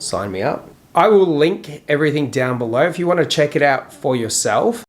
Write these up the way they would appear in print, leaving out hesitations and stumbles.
Sign me up. I will link everything down below if you want to check it out for yourself.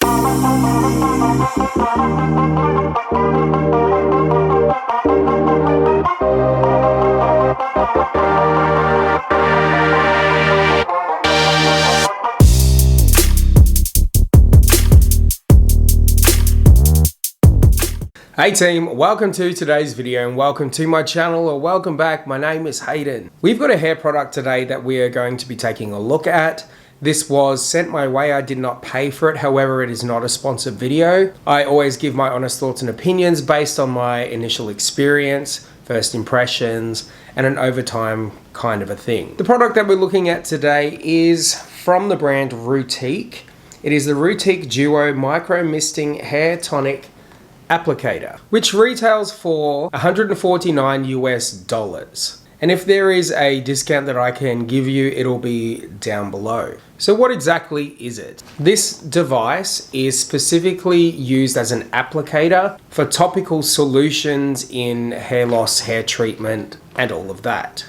Hey team, welcome to today's video and welcome to my channel, or welcome back. My name is Hayden. We've got a hair product today that we are going to be taking a look at. This was sent my way. I did not pay for it. However, it is not a sponsored video. I always give my honest thoughts and opinions based on my initial experience, first impressions, and an overtime kind of a thing. The product that we're looking at today is from the brand Rootique. It is the Rootique Duo Micro Misting Hair Tonic Applicator, which retails for $149 US. And if there is a discount that I can give you, it'll be down below. So what exactly is it? This device is specifically used as an applicator for topical solutions in hair loss, hair treatment, and all of that.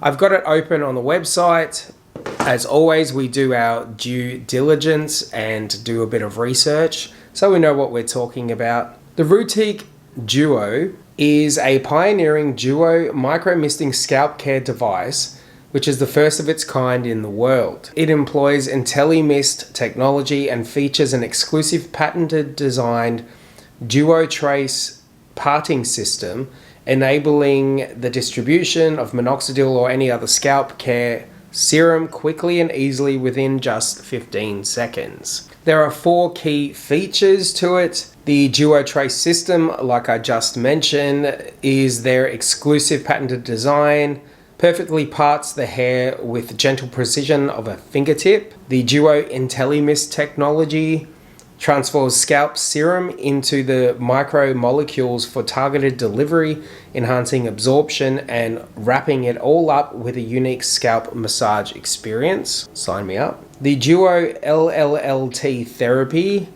I've got it open on the website. As always, we do our due diligence and do a bit of research so we know what we're talking about. The Rootique Duo is a pioneering duo micro-misting scalp care device, which is the first of its kind in the world. It employs IntelliMist technology and features an exclusive patented designed duo trace parting system, enabling the distribution of minoxidil or any other scalp care serum quickly and easily within just 15 seconds. There are 4 key features to it. The Duo Trace system, like I just mentioned, is their exclusive patented design, perfectly parts the hair with gentle precision of a fingertip. The Duo IntelliMist technology transfers scalp serum into the micromolecules for targeted delivery, enhancing absorption and wrapping it all up with a unique scalp massage experience. Sign me up. The Duo LLLT therapy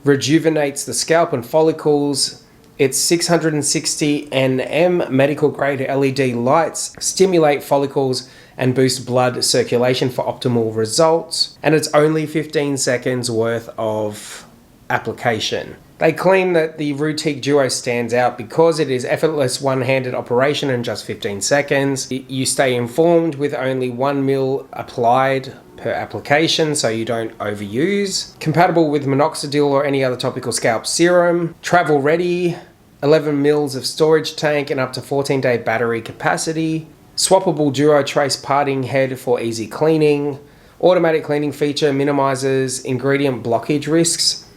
rejuvenates the scalp and follicles. Its 660 nm medical grade LED lights stimulate follicles and boost blood circulation for optimal results. And it's only 15 seconds worth of application. They claim that the Rootique Duo stands out because it is effortless one-handed operation in just 15 seconds. You stay informed with only 1 ml applied per application, so you don't overuse. Compatible with minoxidil or any other topical scalp serum. Travel ready, 11 mils of storage tank and up to 14-day battery capacity. Swappable Duo Trace parting head for easy cleaning. Automatic cleaning feature minimizes ingredient blockage risks.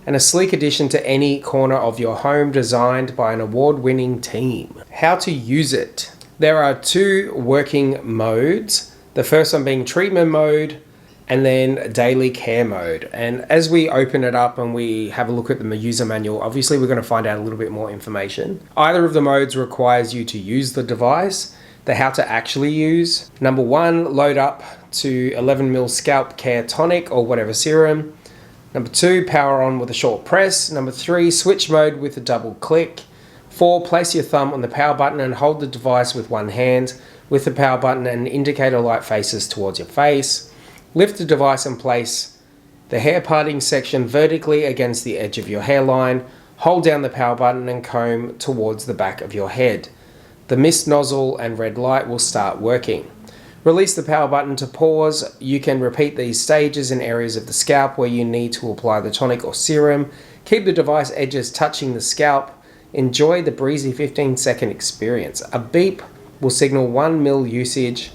And a sleek addition to any corner of your home, designed by an award-winning team. How to use it. There are 2 working modes. The first one being treatment mode and then daily care mode. And as we open it up and we have a look at the user manual, obviously we're going to find out a little bit more information. Either of the modes requires you to use the device. The how to actually use. Number 1, load up to 11 ml scalp care tonic or whatever serum. Number 2, power on with a short press. Number 3, switch mode with a double click. 4, place your thumb on the power button and hold the device with one hand. With the power button, an indicator light faces towards your face. Lift the device and place the hair parting section vertically against the edge of your hairline. Hold down the power button and comb towards the back of your head. The mist nozzle and red light will start working. Release the power button to pause. You can repeat these stages in areas of the scalp where you need to apply the tonic or serum. Keep the device edges touching the scalp. Enjoy the breezy 15-second experience. A beep will signal 1 ml usage.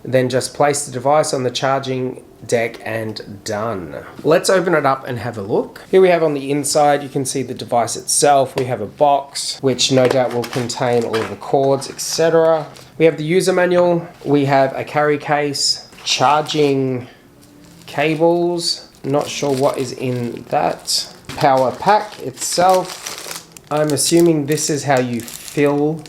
Then just place the device on the charging deck and done. Let's open it up and have a look. Here we have on the inside, you can see the device itself. We have a box, which no doubt will contain all of the cords, etc. We have the user manual. We have a carry case, charging cables. Not sure what is in that. Power pack itself. I'm assuming this is how you fill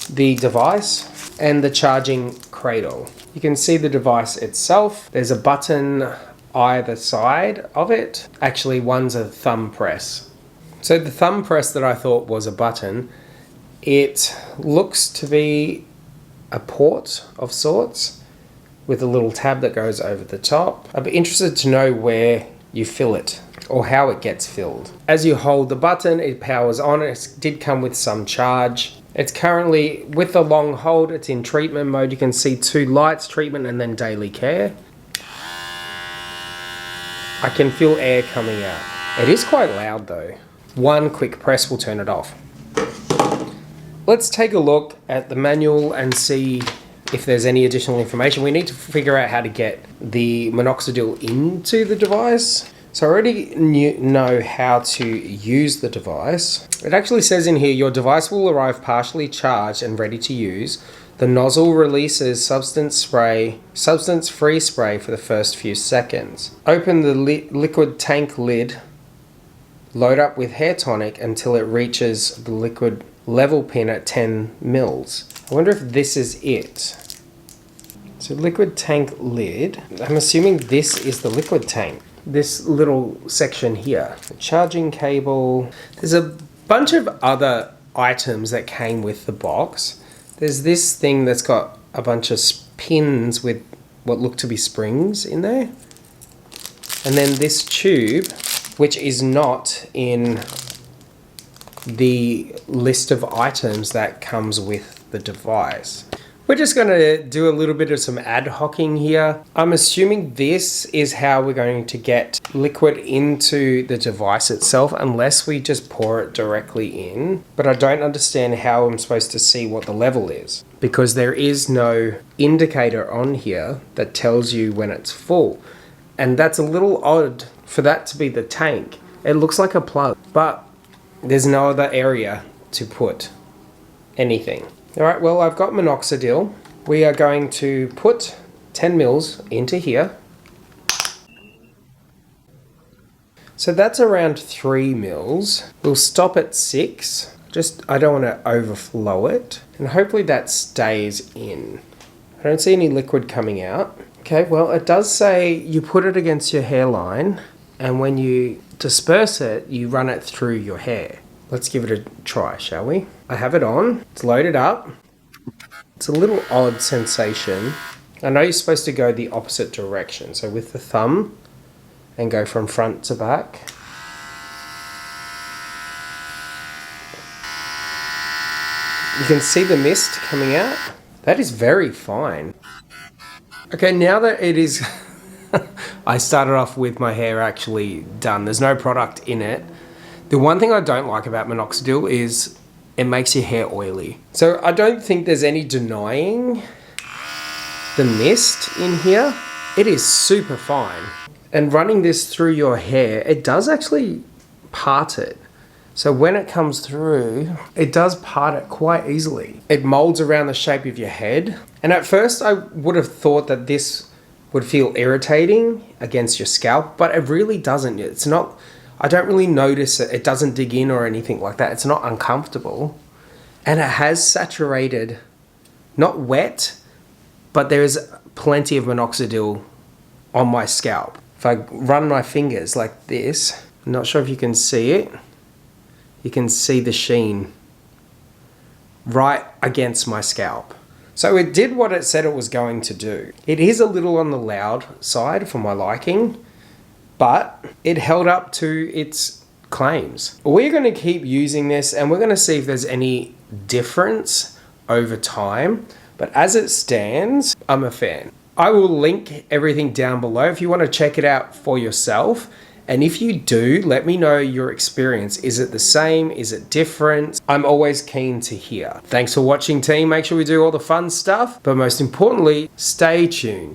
the device, and the charging cradle. You can see the device itself. There's a button either side of it. Actually, one's a thumb press. So the thumb press that I thought was a button, it looks to be a port of sorts. with a little tab that goes over the top. I'd be interested to know where you fill it or how it gets filled. As you hold the button, it powers on. It did come with some charge. It's currently, with the long hold, it's in treatment mode. You can see 2 lights, treatment and then daily care. I can feel air coming out. It is quite loud though. One quick press will turn it off. Let's take a look at the manual and see if there's any additional information. We need to figure out how to get the minoxidil into the device. So I already know how to use the device. It actually says in here, your device will arrive partially charged and ready to use. The nozzle releases substance-free spray for the first few seconds. Open the liquid tank lid. Load up with hair tonic until it reaches the liquid level pin at 10 mils. I wonder if this is it. So liquid tank lid. I'm assuming this is the liquid tank. This little section here. The charging cable. There's a bunch of other items that came with the box. There's this thing that's got a bunch of pins with what look to be springs in there. And then this tube, which is not in the list of items that comes with the device. We're just going to do a little bit of some ad hocing here. I'm assuming this is how we're going to get liquid into the device itself, unless we just pour it directly in. But I don't understand how I'm supposed to see what the level is, because there is no indicator on here that tells you when it's full. And that's a little odd for that to be the tank. It looks like a plug, but there's no other area to put anything. All right, well, I've got minoxidil. We are going to put 10 mils into here. So that's around 3 mils. We'll stop at 6. I don't want to overflow it. And hopefully that stays in. I don't see any liquid coming out. Okay, well, it does say you put it against your hairline, and when you disperse it, you run it through your hair. Let's give it a try, shall we? I have it on. It's loaded up. It's a little odd sensation. I know you're supposed to go the opposite direction. So with the thumb and go from front to back. You can see the mist coming out. That is very fine. Okay, now that it is... I started off with my hair actually done. There's no product in it. The one thing I don't like about minoxidil is it makes your hair oily. So I don't think there's any denying the mist in here. It is super fine. And running this through your hair, it does actually part it. So when it comes through, it does part it quite easily. It molds around the shape of your head. And at first I would have thought that this would feel irritating against your scalp, but it really doesn't. It's not... I don't really notice it. It doesn't dig in or anything like that. It's not uncomfortable. And it has saturated, not wet, but there is plenty of minoxidil on my scalp. If I run my fingers like this, I'm not sure if you can see it. You can see the sheen right against my scalp. So it did what it said it was going to do. It is a little on the loud side for my liking, but it held up to its claims. We're going to keep using this and we're going to see if there's any difference over time. But as it stands, I'm a fan. I will link everything down below if you want to check it out for yourself. And if you do, let me know your experience. Is it the same? Is it different? I'm always keen to hear. Thanks for watching, team. Make sure we do all the fun stuff, but most importantly, stay tuned.